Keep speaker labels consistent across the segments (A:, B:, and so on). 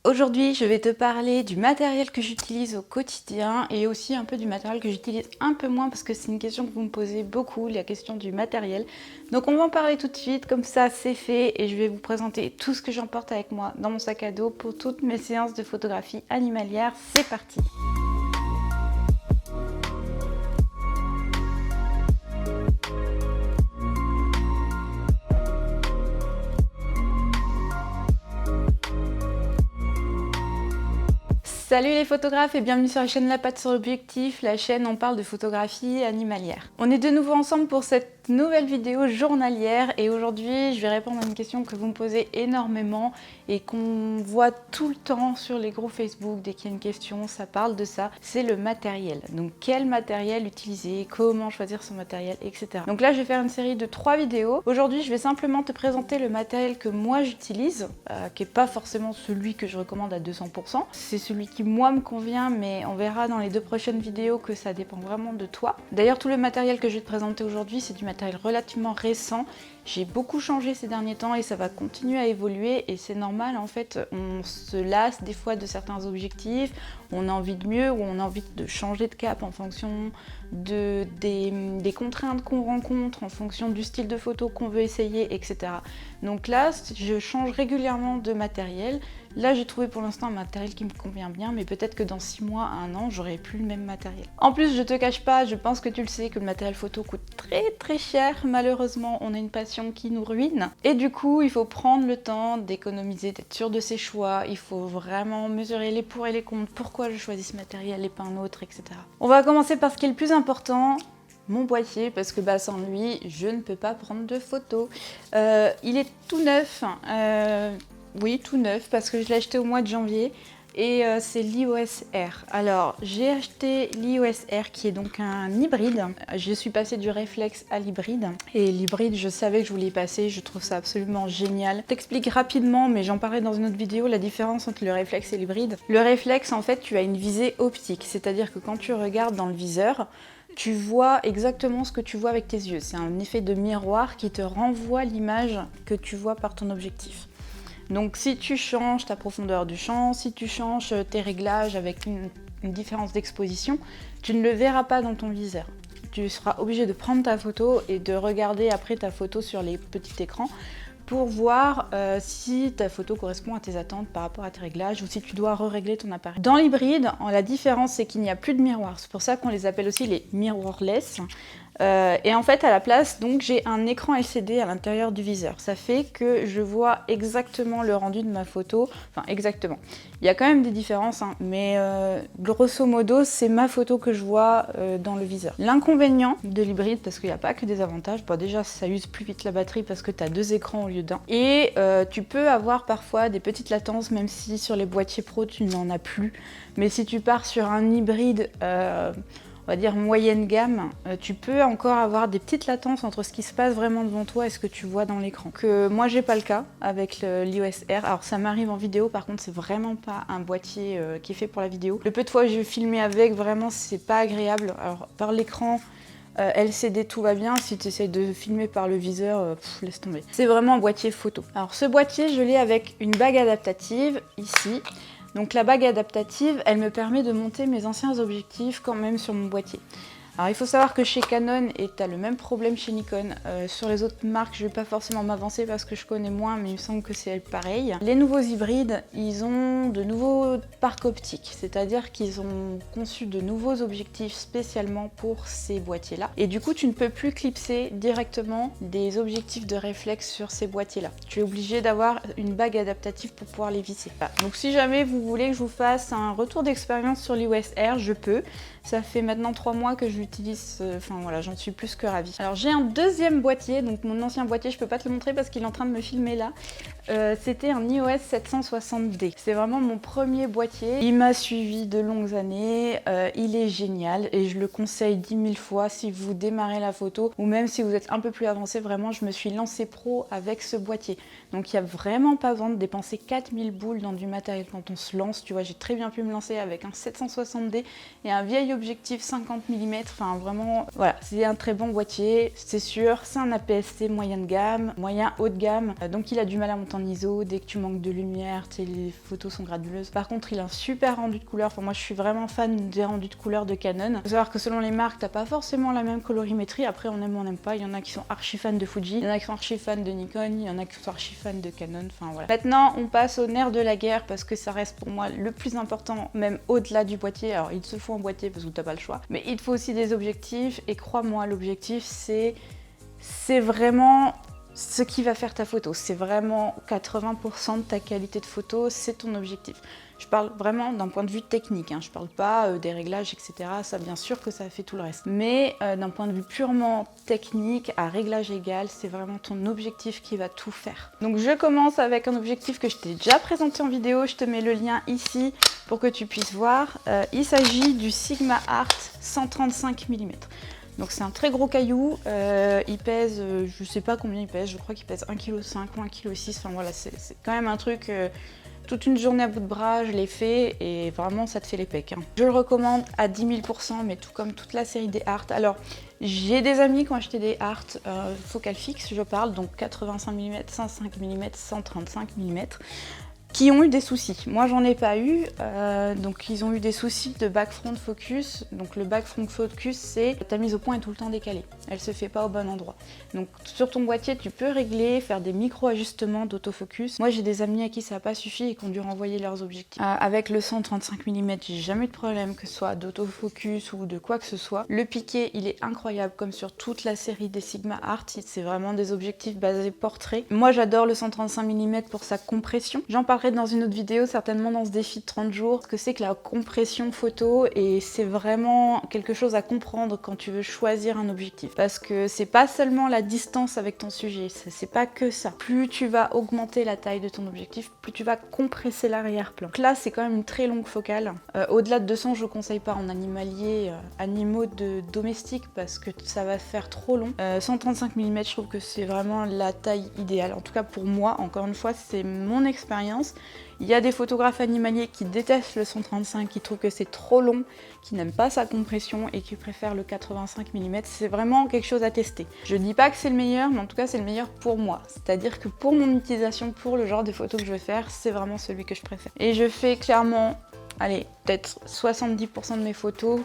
A: Aujourd'hui, je vais te parler du matériel que j'utilise au quotidien et aussi un peu du matériel que j'utilise un peu moins parce que c'est une question que vous me posez beaucoup, la question du matériel. Donc on va en parler tout de suite, comme ça c'est fait et je vais vous présenter tout ce que j'emporte avec moi dans mon sac à dos pour toutes mes séances de photographie animalière. C'est parti! Salut les photographes et bienvenue sur la chaîne La Patte sur l'Objectif, la chaîne où on parle de photographie animalière. On est de nouveau ensemble pour cette nouvelle vidéo journalière et aujourd'hui je vais répondre à une question que vous me posez énormément et qu'on voit tout le temps sur les groupes Facebook. Dès qu'il y a une question, ça parle de ça, c'est le matériel. Donc quel matériel utiliser, comment choisir son matériel, etc. Donc là je vais faire une série de 3 vidéos. Aujourd'hui je vais simplement te présenter le matériel que moi j'utilise, qui n'est pas forcément celui que je recommande à 200%. C'est celui qui moi me convient, mais on verra dans les 2 prochaines vidéos que ça dépend vraiment de toi. D'ailleurs tout le matériel que je vais te présenter aujourd'hui c'est du matériel relativement récent. J'ai beaucoup changé ces derniers temps et ça va continuer à évoluer et c'est normal en fait, on se lasse des fois de certains objectifs, on a envie de mieux ou on a envie de changer de cap en fonction des contraintes qu'on rencontre, en fonction du style de photo qu'on veut essayer, etc. Donc là, je change régulièrement de matériel. Là, j'ai trouvé pour l'instant un matériel qui me convient bien, mais peut-être que dans 6 mois à 1 an, j'aurai plus le même matériel. En plus, je te cache pas, je pense que tu le sais, que le matériel photo coûte très cher. Malheureusement, on a une passion qui nous ruine. Et du coup, il faut prendre le temps d'économiser, d'être sûr de ses choix. Il faut vraiment mesurer les pour et les contre. Pourquoi je choisis ce matériel et pas un autre, etc. On va commencer par ce qui est le plus important. Mon boîtier, parce que sans lui, je ne peux pas prendre de photos. Il est tout neuf. Oui, tout neuf, parce que je l'ai acheté au mois de janvier et c'est l'EOS R. Alors, j'ai acheté l'EOS R qui est donc un hybride. Je suis passée du réflexe à l'hybride. Et l'hybride, je savais que je voulais y passer, je trouve ça absolument génial. Je t'explique rapidement, mais j'en parlerai dans une autre vidéo, la différence entre le réflexe et l'hybride. Le réflexe, en fait, tu as une visée optique, c'est-à-dire que quand tu regardes dans le viseur, tu vois exactement ce que tu vois avec tes yeux. C'est un effet de miroir qui te renvoie l'image que tu vois par ton objectif. Donc si tu changes ta profondeur du champ, si tu changes tes réglages avec une différence d'exposition, tu ne le verras pas dans ton viseur. Tu seras obligé de prendre ta photo et de regarder après ta photo sur les petits écrans pour voir si ta photo correspond à tes attentes par rapport à tes réglages ou si tu dois re-régler ton appareil. Dans l'hybride, la différence c'est qu'il n'y a plus de miroir. C'est pour ça qu'on les appelle aussi les mirrorless. Et en fait à la place donc j'ai un écran LCD à l'intérieur du viseur. Ça fait que je vois exactement le rendu de ma photo, enfin exactement. Il y a quand même des différences hein, mais grosso modo c'est ma photo que je vois dans le viseur. L'inconvénient de l'hybride, parce qu'il n'y a pas que des avantages, bon, déjà ça use plus vite la batterie parce que tu as 2 écrans au lieu d'un. Et tu peux avoir parfois des petites latences même si sur les boîtiers pro tu n'en as plus. Mais si tu pars sur un hybride on va dire moyenne gamme, tu peux encore avoir des petites latences entre ce qui se passe vraiment devant toi et ce que tu vois dans l'écran. Que moi j'ai pas le cas avec l'EOS R. Alors ça m'arrive en vidéo, par contre c'est vraiment pas un boîtier qui est fait pour la vidéo. Le peu de fois que j'ai filmé avec, vraiment c'est pas agréable. Alors par l'écran LCD tout va bien, si tu essaies de filmer par le viseur, laisse tomber. C'est vraiment un boîtier photo. Alors ce boîtier je l'ai avec une bague adaptative ici. Donc la bague adaptative, elle me permet de monter mes anciens objectifs quand même sur mon boîtier. Alors il faut savoir que chez Canon, et tu as le même problème chez Nikon, sur les autres marques je ne vais pas forcément m'avancer parce que je connais moins, mais il me semble que c'est pareil. Les nouveaux hybrides, ils ont de nouveaux parcs optiques, c'est-à-dire qu'ils ont conçu de nouveaux objectifs spécialement pour ces boîtiers-là. Et du coup tu ne peux plus clipser directement des objectifs de réflexe sur ces boîtiers-là. Tu es obligé d'avoir une bague adaptative pour pouvoir les visser. Voilà. Donc si jamais vous voulez que je vous fasse un retour d'expérience sur l'EOS R, je peux. Ça fait maintenant 3 mois que je l'utilise, enfin voilà, j'en suis plus que ravie. Alors j'ai un deuxième boîtier, donc mon ancien boîtier, je peux pas te le montrer parce qu'il est en train de me filmer là. C'était un EOS 760D. C'est vraiment mon premier boîtier. Il m'a suivi de longues années, il est génial et je le conseille 10 000 fois si vous démarrez la photo ou même si vous êtes un peu plus avancé. Vraiment, je me suis lancée pro avec ce boîtier. Donc il n'y a vraiment pas besoin de dépenser 4000 boules dans du matériel quand on se lance. Tu vois, j'ai très bien pu me lancer avec un 760D et un vieil objectif 50 mm. Enfin vraiment, voilà, c'est un très bon boîtier, c'est sûr. C'est un APS-C moyenne gamme, moyen haut de gamme. Donc il a du mal à monter en ISO, dès que tu manques de lumière, les photos sont granuleuses. Par contre, il a un super rendu de couleur. Enfin, moi, je suis vraiment fan des rendus de couleur de Canon. Il faut savoir que selon les marques, t'as pas forcément la même colorimétrie. Après, on aime ou on n'aime pas. Il y en a qui sont archi fans de Fuji, il y en a qui sont archi fans de Nikon, il y en a qui sont archi fans de Canon. Enfin, voilà. Maintenant, on passe au nerf de la guerre parce que ça reste pour moi le plus important, même au-delà du boîtier. Alors, il te faut un boîtier parce que t'as pas le choix. Mais il te faut aussi des objectifs. Et crois-moi, l'objectif, c'est vraiment ce qui va faire ta photo. C'est vraiment 80% de ta qualité de photo, c'est ton objectif. Je parle vraiment d'un point de vue technique, hein. Je parle pas des réglages, etc. Ça, bien sûr que ça fait tout le reste. Mais d'un point de vue purement technique, à réglage égal, c'est vraiment ton objectif qui va tout faire. Donc je commence avec un objectif que je t'ai déjà présenté en vidéo. Je te mets le lien ici pour que tu puisses voir. Il s'agit du Sigma Art 135 mm. Donc c'est un très gros caillou, il pèse, je sais pas combien il pèse, je crois qu'il pèse 1,5 kg ou 1,6 kg, enfin voilà, c'est quand même un truc, toute une journée à bout de bras, je l'ai fait et vraiment ça te fait les pecs. Hein. Je le recommande à 10 000 %, mais tout comme toute la série des Art. Alors j'ai des amis qui ont acheté des Art focale fixe, je parle, donc 85 mm, 105 mm, 135 mm. Qui ont eu des soucis. Moi, j'en ai pas eu. Donc, ils ont eu des soucis de back-front focus. Donc, le back-front focus, c'est ta mise au point est tout le temps décalée. Elle se fait pas au bon endroit. Donc, sur ton boîtier, tu peux régler, faire des micro-ajustements d'autofocus. Moi, j'ai des amis à qui ça n'a pas suffi et qui ont dû renvoyer leurs objectifs. Avec le 135 mm, j'ai jamais eu de problème, que ce soit d'autofocus ou de quoi que ce soit. Le piqué, il est incroyable, comme sur toute la série des Sigma Art. C'est vraiment des objectifs basés portrait. Moi, j'adore le 135 mm pour sa compression. J'en parlerai dans une autre vidéo, certainement dans ce défi de 30 jours, ce que c'est que la compression photo, et c'est vraiment quelque chose à comprendre quand tu veux choisir un objectif. Parce que c'est pas seulement la distance avec ton sujet, c'est pas que ça. Plus tu vas augmenter la taille de ton objectif, plus tu vas compresser l'arrière-plan. Donc là, c'est quand même une très longue focale. Au-delà de 200, je conseille pas en animalier, animaux de domestique, parce que ça va faire trop long. 135 mm, je trouve que c'est vraiment la taille idéale. En tout cas pour moi, encore une fois, c'est mon expérience. Il y a des photographes animaliers qui détestent le 135, qui trouvent que c'est trop long, qui n'aiment pas sa compression et qui préfèrent le 85 mm. C'est vraiment quelque chose à tester. Je dis pas que c'est le meilleur, mais en tout cas c'est le meilleur pour moi. C'est-à-dire que pour mon utilisation, pour le genre de photos que je veux faire, c'est vraiment celui que je préfère. Et je fais clairement, allez, peut-être 70% de mes photos,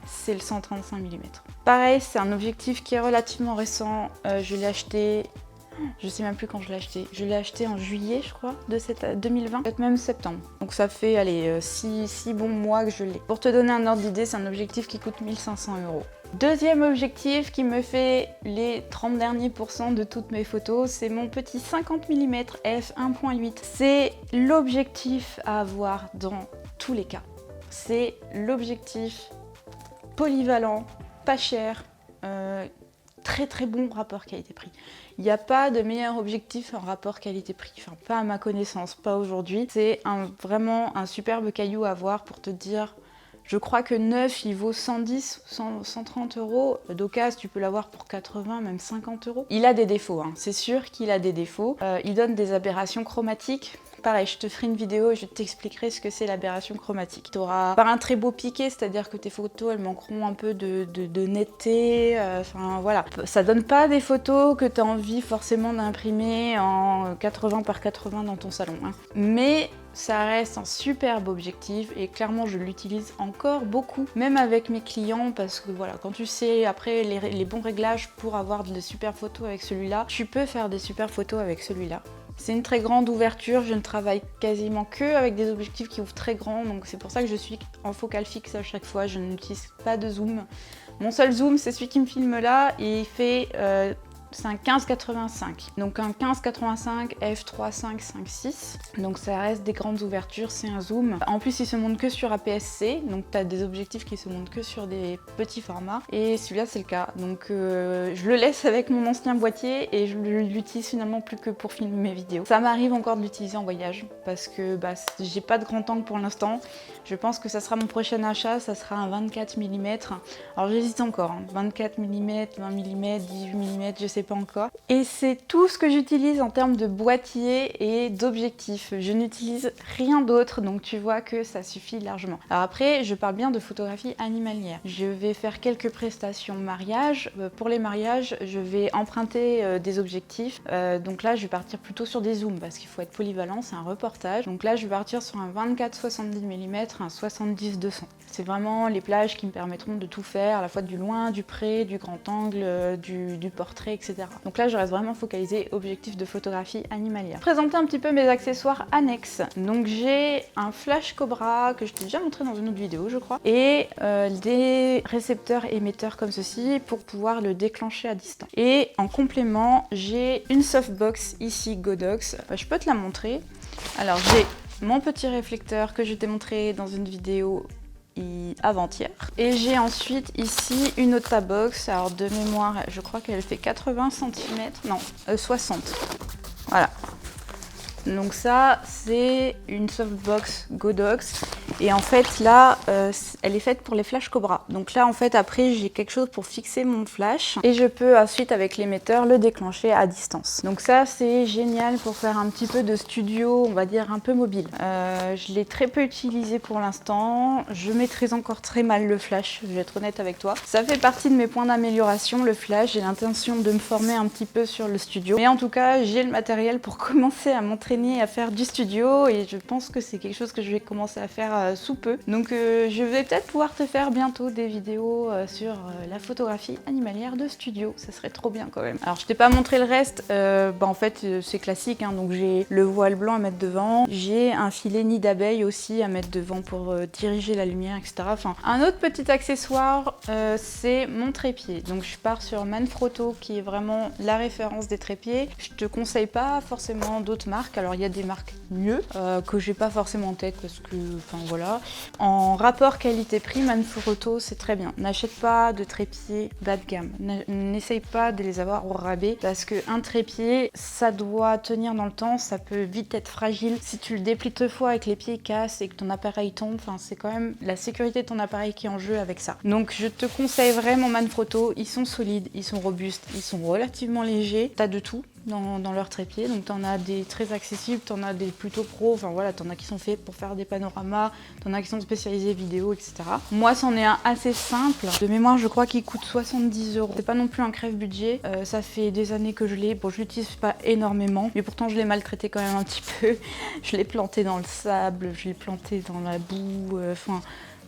A: c'est le 135 mm. Pareil, c'est un objectif qui est relativement récent. Je l'ai acheté... Je sais même plus quand je l'ai acheté. Je l'ai acheté en juillet, je crois, de 2020, peut-être même septembre. Donc ça fait, allez, 6 bons mois que je l'ai. Pour te donner un ordre d'idée, c'est un objectif qui coûte 1 500 €. Deuxième objectif qui me fait les 30 derniers pourcents de toutes mes photos, c'est mon petit 50 mm f1.8. C'est l'objectif à avoir dans tous les cas. C'est l'objectif polyvalent, pas cher, très très bon rapport qualité-prix. Il n'y a pas de meilleur objectif en rapport qualité-prix, enfin pas à ma connaissance, pas aujourd'hui. C'est vraiment un superbe caillou à avoir pour te dire, je crois que neuf il vaut 110, 130 €. D'occasion, tu peux l'avoir pour 80, même 50 €. Il a des défauts, hein. C'est sûr qu'il a des défauts. Il donne des aberrations chromatiques. Pareil, je te ferai une vidéo et je t'expliquerai ce que c'est l'aberration chromatique. Tu auras pas un très beau piqué, c'est-à-dire que tes photos, elles manqueront un peu de netteté. Enfin, voilà. Ça donne pas des photos que tu as envie forcément d'imprimer en 80 par 80 dans ton salon. Hein. Mais ça reste un superbe objectif et clairement je l'utilise encore beaucoup, même avec mes clients, parce que voilà, quand tu sais après les bons réglages pour avoir de super photos avec celui-là, tu peux faire des super photos avec celui-là. C'est une très grande ouverture, je ne travaille quasiment que avec des objectifs qui ouvrent très grand, donc c'est pour ça que je suis en focale fixe à chaque fois, je n'utilise pas de zoom. Mon seul zoom, c'est celui qui me filme là, et il fait... c'est un 15-85, donc un 15-85 f3.5.5.6, donc ça reste des grandes ouvertures, c'est un zoom. En plus il se monte que sur APS-C, donc tu as des objectifs qui se montent que sur des petits formats, et celui-là c'est le cas. Donc je le laisse avec mon ancien boîtier et je l'utilise finalement plus que pour filmer mes vidéos. Ça m'arrive encore de l'utiliser en voyage, parce que j'ai pas de grand angle pour l'instant. Je pense que ça sera mon prochain achat, ça sera un 24 mm. Alors j'hésite encore, hein. 24 mm, 20 mm, 18 mm, je sais sais pas encore. Et c'est tout ce que j'utilise en termes de boîtier et d'objectifs. Je n'utilise rien d'autre, donc tu vois que ça suffit largement. Alors après, je parle bien de photographie animalière. Je vais faire quelques prestations mariage. Pour les mariages, je vais emprunter des objectifs. Donc là, je vais partir plutôt sur des zooms parce qu'il faut être polyvalent, c'est un reportage. Donc là, je vais partir sur un 24-70 mm, un 70-200. C'est vraiment les plages qui me permettront de tout faire, à la fois du loin, du près, du grand angle, du portrait, etc. Donc là, je reste vraiment focalisée objectif de photographie animalière. Présenter un petit peu mes accessoires annexes. Donc j'ai un flash Cobra que je t'ai déjà montré dans une autre vidéo, je crois, et des récepteurs émetteurs comme ceci pour pouvoir le déclencher à distance. Et en complément, j'ai une softbox ici Godox. Je peux te la montrer. Alors j'ai mon petit réflecteur que je t'ai montré dans une vidéo avant-hier. Et j'ai ensuite ici une Otabox, alors de mémoire, je crois qu'elle fait 80 cm, non, 60. Voilà. Donc ça, c'est une softbox Godox. Et en fait, là, elle est faite pour les flash Cobra. Donc là, en fait, après, j'ai quelque chose pour fixer mon flash. Et je peux ensuite, avec l'émetteur, le déclencher à distance. Donc ça, c'est génial pour faire un petit peu de studio, on va dire, un peu mobile. Je l'ai très peu utilisé pour l'instant. Je maîtrise encore très mal le flash, je vais être honnête avec toi. Ça fait partie de mes points d'amélioration, le flash. J'ai l'intention de me former un petit peu sur le studio. Mais en tout cas, j'ai le matériel pour commencer à m'entraîner à faire du studio. Et je pense que c'est quelque chose que je vais commencer à faire sous peu. Donc je vais peut-être pouvoir te faire bientôt des vidéos sur la photographie animalière de studio. Ça serait trop bien quand même. Alors je t'ai pas montré le reste. En fait c'est classique, hein. Donc j'ai le voile blanc à mettre devant. J'ai un filet nid d'abeille aussi à mettre devant pour diriger la lumière, etc. Enfin, un autre petit accessoire, c'est mon trépied. Donc je pars sur Manfrotto qui est vraiment la référence des trépieds. Je te conseille pas forcément d'autres marques. Alors il y a des marques mieux que j'ai pas forcément en tête parce que, enfin voilà. En rapport qualité-prix, Manfrotto c'est très bien. N'achète pas de trépieds bas de gamme. N'essaye pas de les avoir au rabais parce qu'un trépied, ça doit tenir dans le temps, ça peut vite être fragile. Si tu le déplies deux fois et que les pieds cassent et que ton appareil tombe, enfin c'est quand même la sécurité de ton appareil qui est en jeu avec ça. Donc je te conseille vraiment Manfrotto, ils sont solides, ils sont robustes, ils sont relativement légers, t'as de tout dans leur trépied, donc t'en as des très accessibles, t'en as des plutôt pro, enfin voilà, t'en as qui sont faits pour faire des panoramas, t'en as qui sont spécialisés vidéo, etc. Moi c'en est un assez simple, de mémoire je crois qu'il coûte 70 €, c'est pas non plus un crève-budget, ça fait des années que je l'ai, bon je l'utilise pas énormément, mais pourtant je l'ai maltraité quand même un petit peu, je l'ai planté dans le sable, je l'ai planté dans la boue,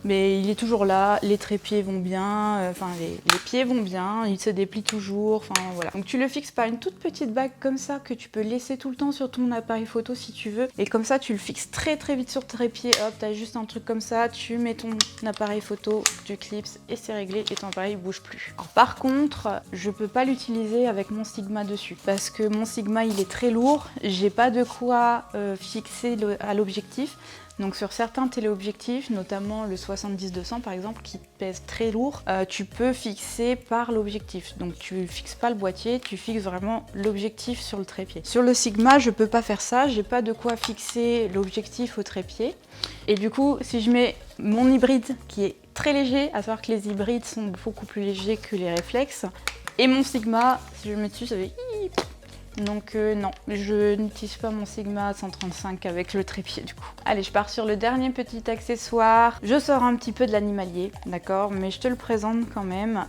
A: mais il est toujours là, les trépieds vont bien, les pieds vont bien, il se déplie toujours, enfin voilà. Donc tu le fixes par une toute petite bague comme ça que tu peux laisser tout le temps sur ton appareil photo si tu veux. Et comme ça tu le fixes très vite sur ton trépied, hop, t'as juste un truc comme ça, tu mets ton appareil photo, tu clips et c'est réglé et ton appareil bouge plus. Alors, par contre, je peux pas l'utiliser avec mon Sigma dessus parce que mon Sigma il est très lourd, j'ai pas de quoi fixer à l'objectif. Donc sur certains téléobjectifs, notamment le 70-200 par exemple, qui pèse très lourd, tu peux fixer par l'objectif. Donc tu fixes pas le boîtier, tu fixes vraiment l'objectif sur le trépied. Sur le Sigma, je peux pas faire ça, j'ai pas de quoi fixer l'objectif au trépied. Et du coup, si je mets mon hybride qui est très léger, à savoir que les hybrides sont beaucoup plus légers que les réflexes, et mon Sigma, si je le mets dessus, ça fait... Donc non, je n'utilise pas mon Sigma 135 avec le trépied du coup. Allez, je pars sur le dernier petit accessoire. Je sors un petit peu de l'animalier, d'accord, mais je te le présente quand même.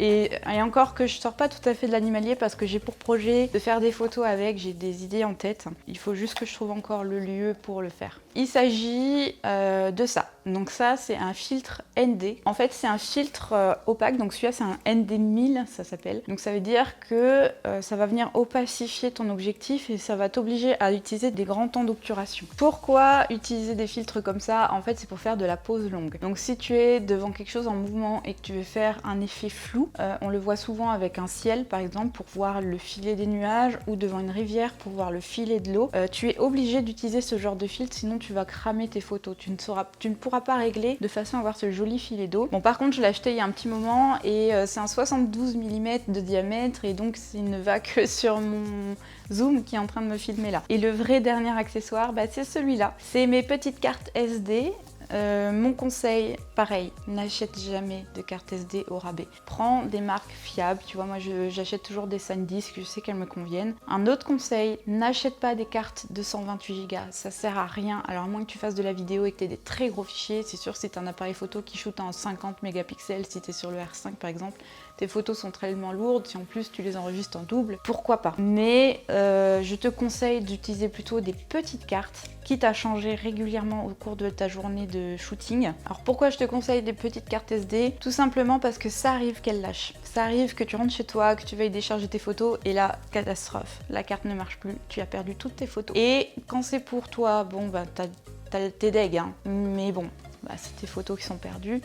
A: Et encore que je sors pas tout à fait de l'animalier parce que j'ai pour projet de faire des photos avec, j'ai des idées en tête. Il faut juste que je trouve encore le lieu pour le faire. Il s'agit de ça. Donc ça, c'est un filtre ND. En fait, c'est un filtre opaque. Donc celui-là, c'est un ND1000, ça s'appelle. Donc ça veut dire que ça va venir opacifier ton objectif et ça va t'obliger à utiliser des grands temps d'obturation. Pourquoi utiliser des filtres comme ça? En fait, c'est pour faire de la pose longue. Donc si tu es devant quelque chose en mouvement et que tu veux faire un effet flou, on le voit souvent avec un ciel par exemple pour voir le filet des nuages ou devant une rivière pour voir le filet de l'eau. Tu es obligé d'utiliser ce genre de filtre, sinon tu vas cramer tes photos. Tu ne pourras pas régler de façon à avoir ce joli filet d'eau. Bon, par contre, je l'ai acheté il y a un petit moment et c'est un 72 mm de diamètre et donc il ne va que sur mon zoom qui est en train de me filmer là. Et le vrai dernier accessoire, c'est celui-là. C'est mes petites cartes SD. Mon conseil, pareil, n'achète jamais de carte SD au rabais. Prends des marques fiables, tu vois, moi j'achète toujours des SanDisk, je sais qu'elles me conviennent. Un autre conseil, n'achète pas des cartes de 128 Go, ça sert à rien. Alors à moins que tu fasses de la vidéo et que tu aies des très gros fichiers, c'est sûr si tu as un appareil photo qui shoot en 50 mégapixels, si tu es sur le R5 par exemple, tes photos sont tellement lourdes, si en plus tu les enregistres en double, pourquoi pas. Mais je te conseille d'utiliser plutôt des petites cartes, quitte à changer régulièrement au cours de ta journée de shooting. Alors pourquoi je te conseille des petites cartes SD? Tout simplement parce que ça arrive qu'elles lâchent. Ça arrive que tu rentres chez toi, que tu veuilles décharger tes photos et là, catastrophe, la carte ne marche plus, tu as perdu toutes tes photos. Et quand c'est pour toi, bon bah t'as tes deg, hein, mais bon, bah, c'est tes photos qui sont perdues.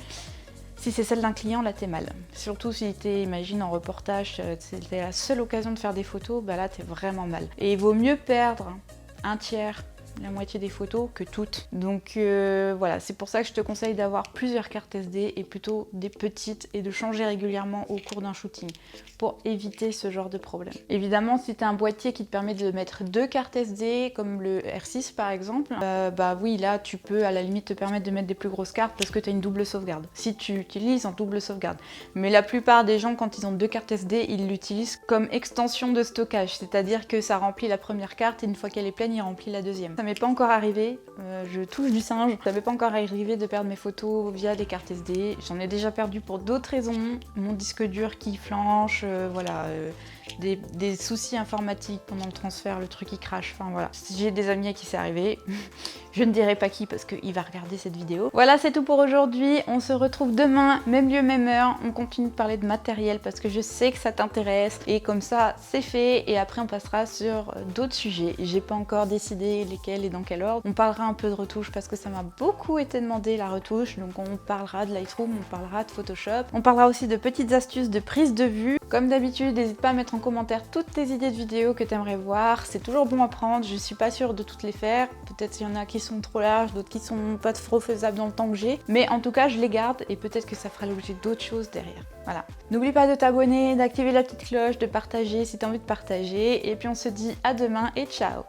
A: Si c'est celle d'un client, là t'es mal. Surtout si t'es, imagine, en reportage, c'était la seule occasion de faire des photos, bah là t'es vraiment mal. Et il vaut mieux perdre un tiers, la moitié des photos, que toutes. Donc voilà, c'est pour ça que je te conseille d'avoir plusieurs cartes SD et plutôt des petites et de changer régulièrement au cours d'un shooting pour éviter ce genre de problème. Évidemment, si tu as un boîtier qui te permet de mettre 2 cartes SD, comme le R6 par exemple, bah oui, là tu peux à la limite te permettre de mettre des plus grosses cartes parce que tu as une double sauvegarde. Si tu utilises en double sauvegarde. Mais la plupart des gens, quand ils ont 2 cartes SD, ils l'utilisent comme extension de stockage, c'est-à-dire que ça remplit la première carte et une fois qu'elle est pleine, il remplit la deuxième. Ça m'est pas encore arrivé, je touche du singe, ça m'est pas encore arrivé de perdre mes photos via des cartes SD. J'en ai déjà perdu pour d'autres raisons, mon disque dur qui flanche, voilà, des soucis informatiques pendant le transfert, le truc qui crache, enfin voilà. J'ai des amis à qui c'est arrivé, je ne dirai pas qui parce qu'il va regarder cette vidéo. Voilà, c'est tout pour aujourd'hui, on se retrouve demain, même lieu, même heure, on continue de parler de matériel parce que je sais que ça t'intéresse et comme ça c'est fait et après on passera sur d'autres sujets. J'ai pas encore décidé lesquels et dans quel ordre. On parlera un peu de retouche parce que ça m'a beaucoup été demandé la retouche, donc on parlera de Lightroom, on parlera de Photoshop, on parlera aussi de petites astuces de prise de vue. Comme d'habitude, n'hésite pas à mettre en commentaire toutes tes idées de vidéos que tu aimerais voir, c'est toujours bon à prendre, je suis pas sûre de toutes les faire, peut-être il y en a qui sont trop larges, d'autres qui sont pas trop faisables dans le temps que j'ai, mais en tout cas je les garde et peut-être que ça fera l'objet d'autres choses derrière. Voilà. N'oublie pas de t'abonner, d'activer la petite cloche, de partager si tu as envie de partager, et puis on se dit à demain et ciao!